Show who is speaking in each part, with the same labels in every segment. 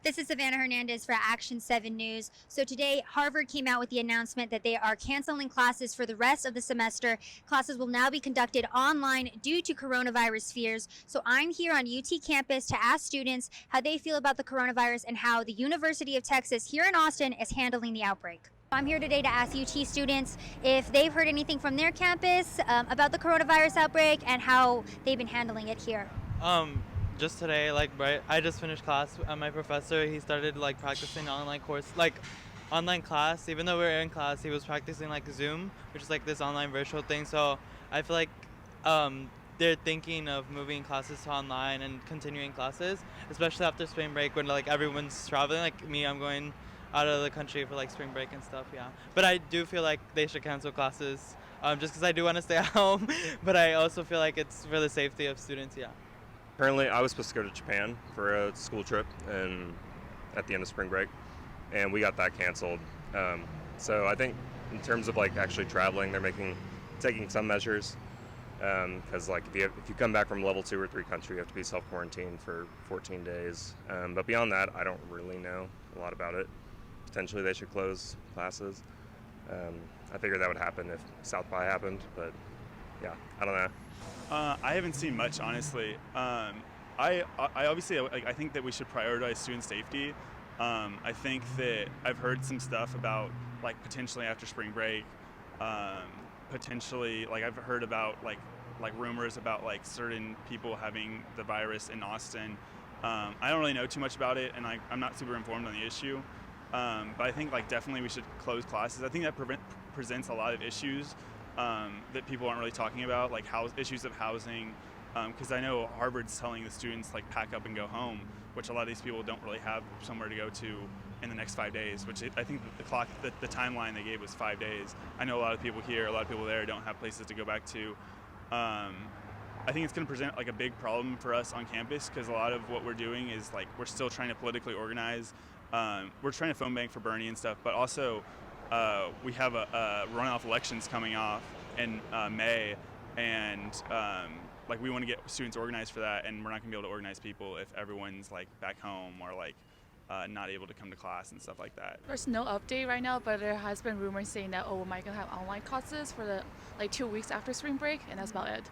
Speaker 1: This is Savannah Hernandez for Action 7 News. So today, Harvard came out with the announcement that they are canceling classes for the rest of the semester. Classes will now be conducted online due to coronavirus fears. So I'm here on UT campus to ask students how they feel about the coronavirus and how the University of Texas here in Austin is handling the outbreak. I'm here today to ask UT students if they've heard anything from their campus about the coronavirus outbreak and how they've been handling it here.
Speaker 2: Um, just today, I just finished class. My professor, he started practicing online class. Even though we were in class, he was practicing Zoom, which is this online virtual thing. So I feel they're thinking of moving classes to online and continuing classes, especially after spring break when everyone's traveling. Like me, I'm going out of the country for spring break and stuff. Yeah, but I do feel like they should cancel classes. Just because I do want to stay at home, but I also feel like it's for the safety of students. Yeah.
Speaker 3: Currently, I was supposed to go to Japan for a school trip and at the end of spring break, and we got that canceled. So I think in terms of actually traveling, they're taking some measures because if you come back from level 2 or 3 country, you have to be self-quarantined for 14 days. But beyond that, I don't really know a lot about it. Potentially, they should close classes. I figured that would happen if South by happened, but yeah, I don't know.
Speaker 4: I haven't seen much, honestly. I obviously I think that we should prioritize student safety. I think that I've heard some stuff about potentially after spring break, potentially I've heard about rumors about certain people having the virus in Austin. I don't really know too much about it, and I'm not super informed on the issue. But I think definitely we should close classes. I think that presents a lot of issues that people aren't really talking about, issues of housing, because I know Harvard's telling the students pack up and go home, which a lot of these people don't really have somewhere to go to in the next 5 days, which I think the timeline they gave was 5 days. I know a lot of people here, a lot of people there don't have places to go back to. I think it's going to present a big problem for us on campus, because a lot of what we're doing is we're still trying to politically organize. We're trying to phone bank for Bernie and stuff, but also we have a runoff elections coming off in May, and we want to get students organized for that, and we're not going to be able to organize people if everyone's back home or not able to come to class and stuff like that.
Speaker 5: There's no update right now, but there has been rumors saying that we might gonna have online classes for the 2 weeks after spring break, and that's about it.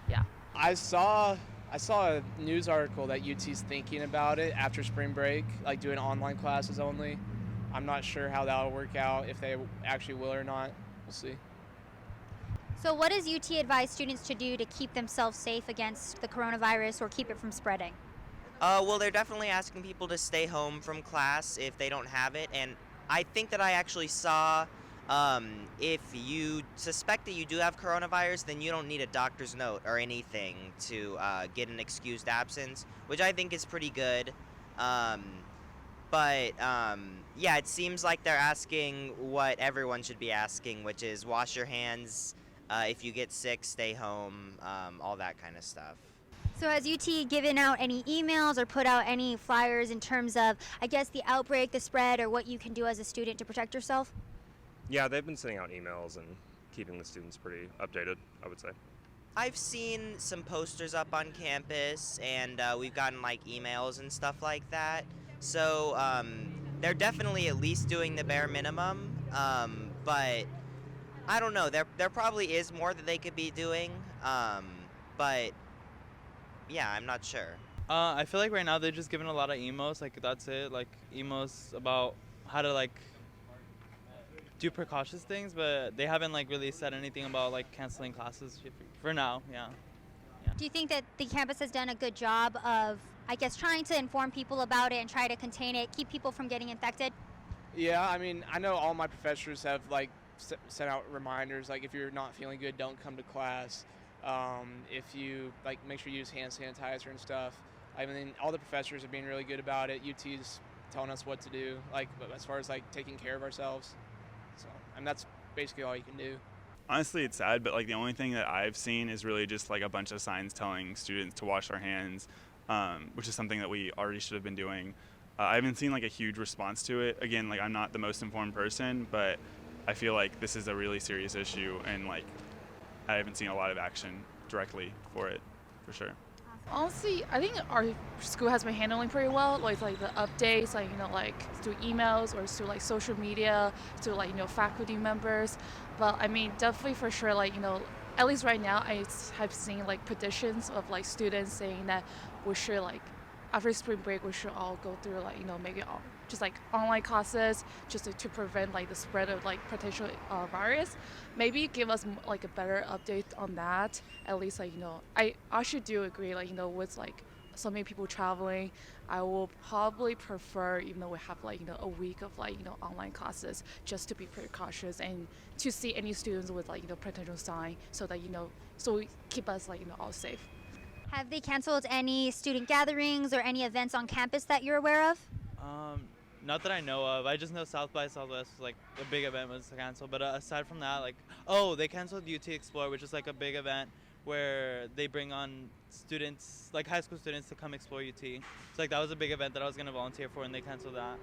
Speaker 5: Yeah.
Speaker 6: I saw a news article that UT's thinking about it after spring break, doing online classes only. I'm not sure how that'll work out, if they actually will or not. We'll see.
Speaker 1: So what does UT advise students to do to keep themselves safe against the coronavirus or keep it from spreading?
Speaker 7: Well, they're definitely asking people to stay home from class if they don't have it. And I think that I actually saw if you suspect that you do have coronavirus, then you don't need a doctor's note or anything to get an excused absence, which I think is pretty good. Yeah, it seems like they're asking what everyone should be asking, which is wash your hands. If you get sick, stay home, all that kind of stuff.
Speaker 1: So has UT given out any emails or put out any flyers in terms of, I guess, the outbreak, the spread, or what you can do as a student to protect yourself?
Speaker 3: Yeah, they've been sending out emails and keeping the students pretty updated, I would say.
Speaker 7: I've seen some posters up on campus, and we've gotten emails and stuff like that. So they're definitely at least doing the bare minimum, but I don't know. There probably is more that they could be doing, but yeah, I'm not sure.
Speaker 2: I feel like right now they're just giving a lot of emos. That's it. Emos about how to do precautious things, but they haven't really said anything about canceling classes for now. Yeah.
Speaker 1: Do you think that the campus has done a good job of, I guess, trying to inform people about it and try to contain it, keep people from getting infected?
Speaker 6: Yeah, I mean, I know all my professors have sent out reminders, if you're not feeling good, don't come to class. If you make sure you use hand sanitizer and stuff. I mean, all the professors are being really good about it. UT's telling us what to do, as far as taking care of ourselves. So, and that's basically all you can do.
Speaker 4: Honestly, it's sad, but the only thing that I've seen is really just a bunch of signs telling students to wash their hands, which is something that we already should have been doing. I haven't seen a huge response to it. Again, I'm not the most informed person, but I feel like this is a really serious issue, and I haven't seen a lot of action directly for it, for sure.
Speaker 5: Honestly, I think our school has been handling pretty well. Like the updates, like like through emails or through like social media, through like faculty members. But I mean, definitely for sure, like at least right now, have seen like petitions of like students saying that we should like after spring break we should all go through like make it all just like online classes just to prevent like the spread of like potential virus. Maybe give us like a better update on that. At least like I actually do agree like with like so many people traveling, I will probably prefer even though we have like a week of like online classes just to be precautious and to see any students with like potential sign so that so we keep us like all safe.
Speaker 1: Have they canceled any student gatherings or any events on campus that you're aware of?
Speaker 2: Not that I know of. I just know South by Southwest was like a big event was canceled. But aside from that, like, oh, they canceled UT Explore, which is like a big event where they bring on students, like high school students, to come explore UT. So like that was a big event that I was gonna volunteer for, and they canceled that.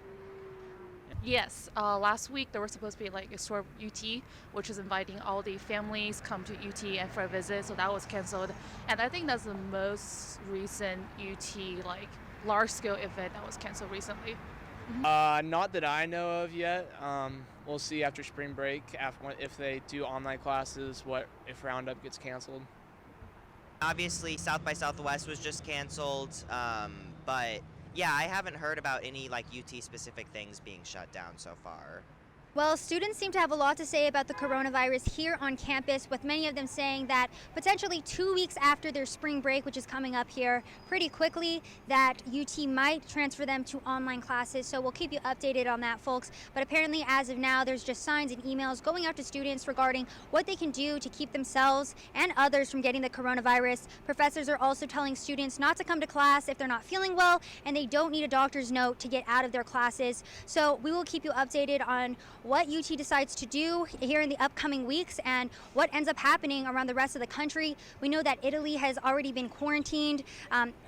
Speaker 5: Yes, last week there was supposed to be like a tour of UT, which is inviting all the families come to UT and for a visit. So that was canceled, and I think that's the most recent UT like large-scale event that was canceled recently.
Speaker 6: Not that I know of yet. We'll see after spring break if they do online classes, what if Roundup gets canceled.
Speaker 7: Obviously, South by Southwest was just canceled, but yeah, I haven't heard about any like UT specific things being shut down so far.
Speaker 1: Well, students seem to have a lot to say about the coronavirus here on campus, with many of them saying that potentially 2 weeks after their spring break, which is coming up here pretty quickly, that UT might transfer them to online classes. So we'll keep you updated on that, folks. But apparently, as of now, there's just signs and emails going out to students regarding what they can do to keep themselves and others from getting the coronavirus. Professors are also telling students not to come to class if they're not feeling well, and they don't need a doctor's note to get out of their classes. So we will keep you updated on what UT decides to do here in the upcoming weeks and what ends up happening around the rest of the country. We know that Italy has already been quarantined.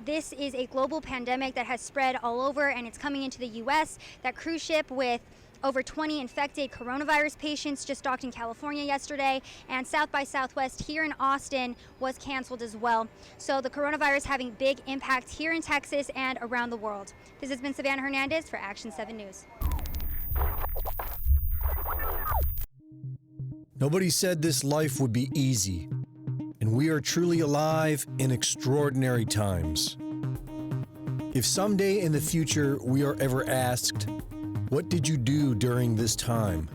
Speaker 1: This is a global pandemic that has spread all over, and it's coming into the US. That cruise ship with over 20 infected coronavirus patients just docked in California yesterday, and South by Southwest here in Austin was canceled as well. So the coronavirus having big impacts here in Texas and around the world. This has been Savannah Hernandez for Action 7 News.
Speaker 8: Nobody said this life would be easy, and we are truly alive in extraordinary times. If someday in the future we are ever asked, "What did you do during this time?"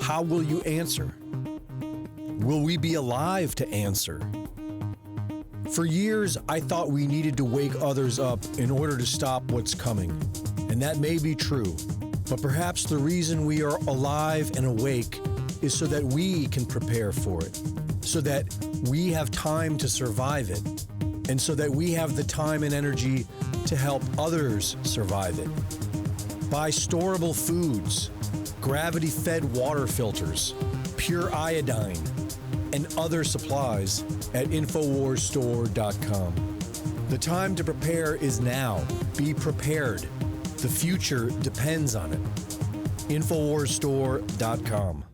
Speaker 8: how will you answer? Will we be alive to answer? For years, I thought we needed to wake others up in order to stop what's coming, and that may be true. But perhaps the reason we are alive and awake is so that we can prepare for it, so that we have time to survive it, and so that we have the time and energy to help others survive it. Buy storable foods, gravity-fed water filters, pure iodine, and other supplies at InfoWarsStore.com. The time to prepare is now. Be prepared. The future depends on it. InfoWarsStore.com.